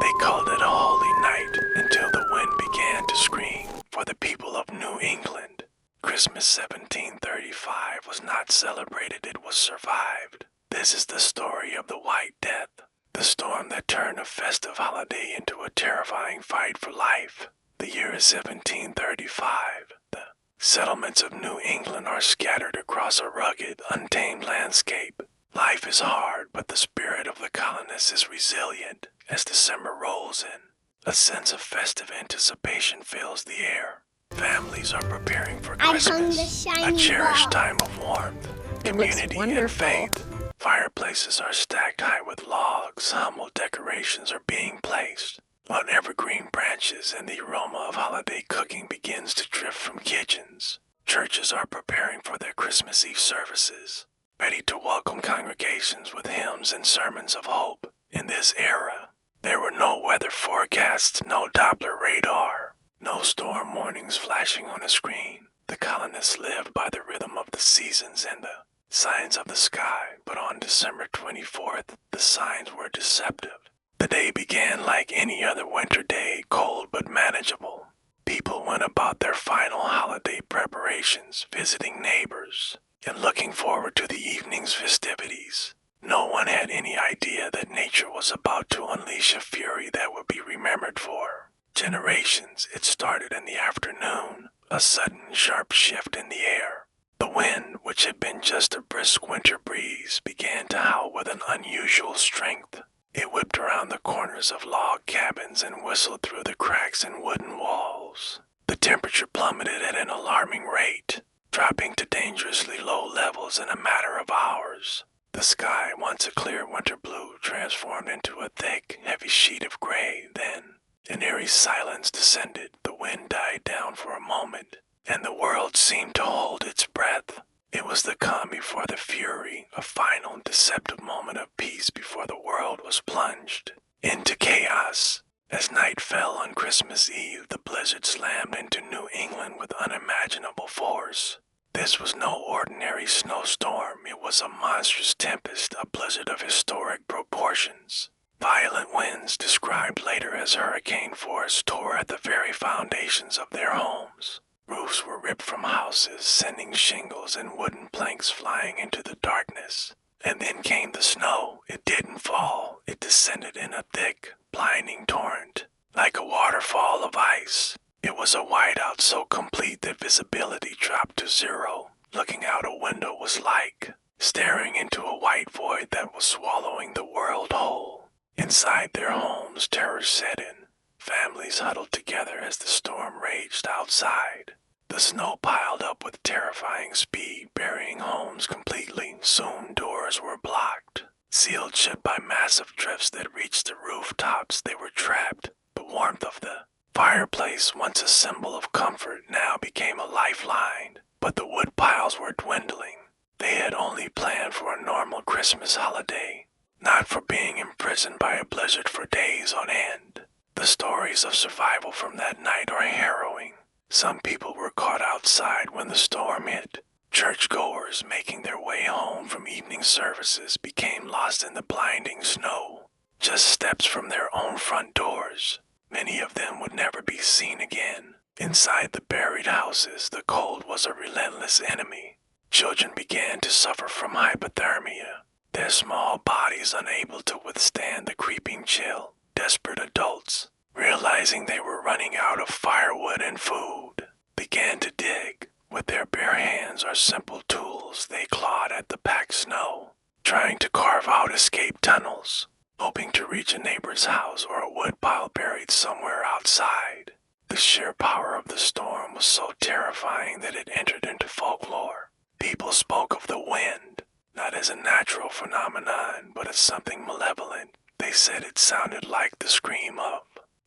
They called it a holy night until the wind began to scream for the people of New England. Christmas 1735 was not celebrated, it was survived. This is the story of the White Death, the storm that turned a festive holiday into a terrifying fight for life. The year is 1735. The settlements of New England are scattered across a rugged, untamed landscape. Life is hard, but the spirit of the colonists is resilient. As December rolls in, a sense of festive anticipation fills the air. Families are preparing for Christmas, a cherished time of warmth, community, and faith. Fireplaces are stacked high with logs, humble decorations are being placed on evergreen branches, and the aroma of holiday cooking begins to drift from kitchens. Churches are preparing for their Christmas Eve services, ready to welcome congregations with hymns and sermons of hope. In this era, there were no weather forecasts, no Doppler radar, no storm warnings flashing on a screen. The colonists lived by the rhythm of the seasons and the signs of the sky, but on December 24th, the signs were deceptive. The day began like any other winter day, cold but manageable. People went about their final holiday preparations, visiting neighbors, and looking forward to the evening's festivities. No one had any idea that nature was about to unleash a fury that would be remembered for generations. It started in the afternoon, a sudden sharp shift in the air. The wind, which had been just a brisk winter breeze, began to howl with an unusual strength. It whipped around the corners of log cabins and whistled through the cracks in wooden walls. The temperature plummeted at an alarming rate, dropping to dangerously low levels in a matter of hours. The sky, once a clear winter blue, transformed into a thick, heavy sheet of gray. Then an eerie silence descended. The wind died down for a moment, and the world seemed to hold its breath. It was the calm before the fury, a final, deceptive moment of peace before the world was plunged into chaos. As night fell on Christmas Eve, the blizzard slammed into New England with unimaginable force. This was no ordinary snowstorm. It was a monstrous tempest, a blizzard of historic proportions. Violent winds, described later as hurricane force, tore at the very foundations of their homes. Roofs were ripped from houses, sending shingles and wooden planks flying into the darkness. And then came the snow. It didn't fall. It descended in a thick, blinding torrent, like a waterfall of ice. It was a whiteout so complete that visibility dropped to zero. Looking out a window was like staring into a white void that was swallowing the world whole. Inside their homes, terror set in. Families huddled together as the storm raged outside. The snow piled up with terrifying speed, burying homes completely. Soon doors were blocked, sealed shut by massive drifts that reached the rooftops. They were trapped. The warmth of the fireplace, once a symbol of comfort, now became a lifeline. But the wood piles were dwindling. They had only planned for a normal Christmas holiday, not for being imprisoned by a blizzard for days on end. The stories of survival from that night are harrowing. Some people were caught outside when the storm hit. Churchgoers making their way home from evening services became lost in the blinding snow, just steps from their own front doors. Many of them would never be seen again. Inside the buried houses, the cold was a relentless enemy. Children began to suffer from hypothermia, their small bodies unable to withstand the creeping chill. Desperate adults, realizing they were running out of firewood and food, began to dig. With their bare hands or simple tools, they clawed at the packed snow, trying to carve out escape tunnels, hoping to reach a neighbor's house or a woodpile buried somewhere outside. The sheer power of the storm was so terrifying that it entered into folklore. People spoke of the wind, not as a natural phenomenon, but as something malevolent. They said it sounded like the scream of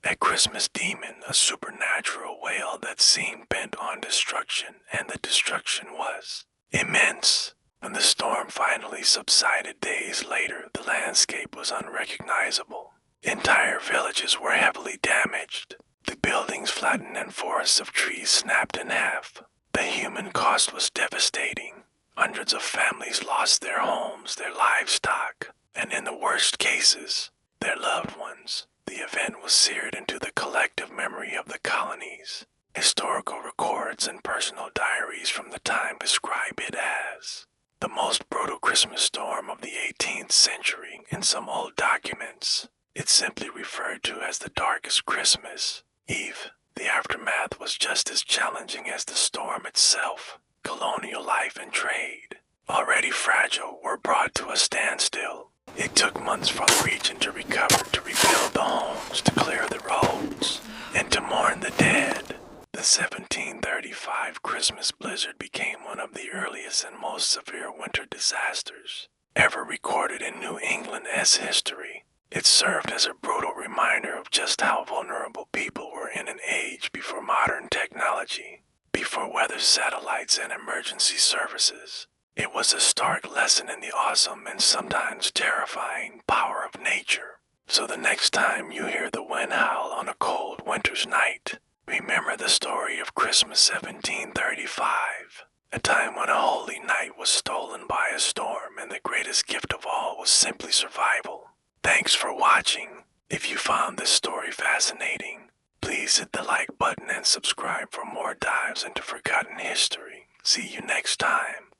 a Christmas demon, a supernatural wail that seemed bent on destruction, and the destruction was immense. When the storm finally subsided days later, the landscape was unrecognizable. Entire villages were heavily damaged. The buildings flattened and forests of trees snapped in half. The human cost was devastating. Hundreds of families lost their homes, their livestock, and in the worst cases, their loved ones. The event was seared into the collective memory of the colonies. Historical records and personal diaries from the time describe it as the most brutal Christmas storm of the 18th century. In some old documents, it's simply referred to as the darkest Christmas Eve. The aftermath was just as challenging as the storm itself. Colonial life and trade, already fragile, were brought to a standstill. It took months for the region to recover, to rebuild the homes, to clear the roads, and to mourn the dead. The 1735 Christmas blizzard became one of the earliest and most severe winter disasters ever recorded in New England's history. It served as a brutal reminder of just how vulnerable people were in an age before modern technology, before weather satellites and emergency services. It was a stark lesson in the awesome and sometimes terrifying power of nature. So the next time you hear the wind howl on a cold winter's night, remember the story of Christmas 1735, a time when a holy night was stolen by a storm and the greatest gift of all was simply survival. Thanks for watching. If you found this story fascinating, please hit the like button and subscribe for more dives into forgotten history. See you next time.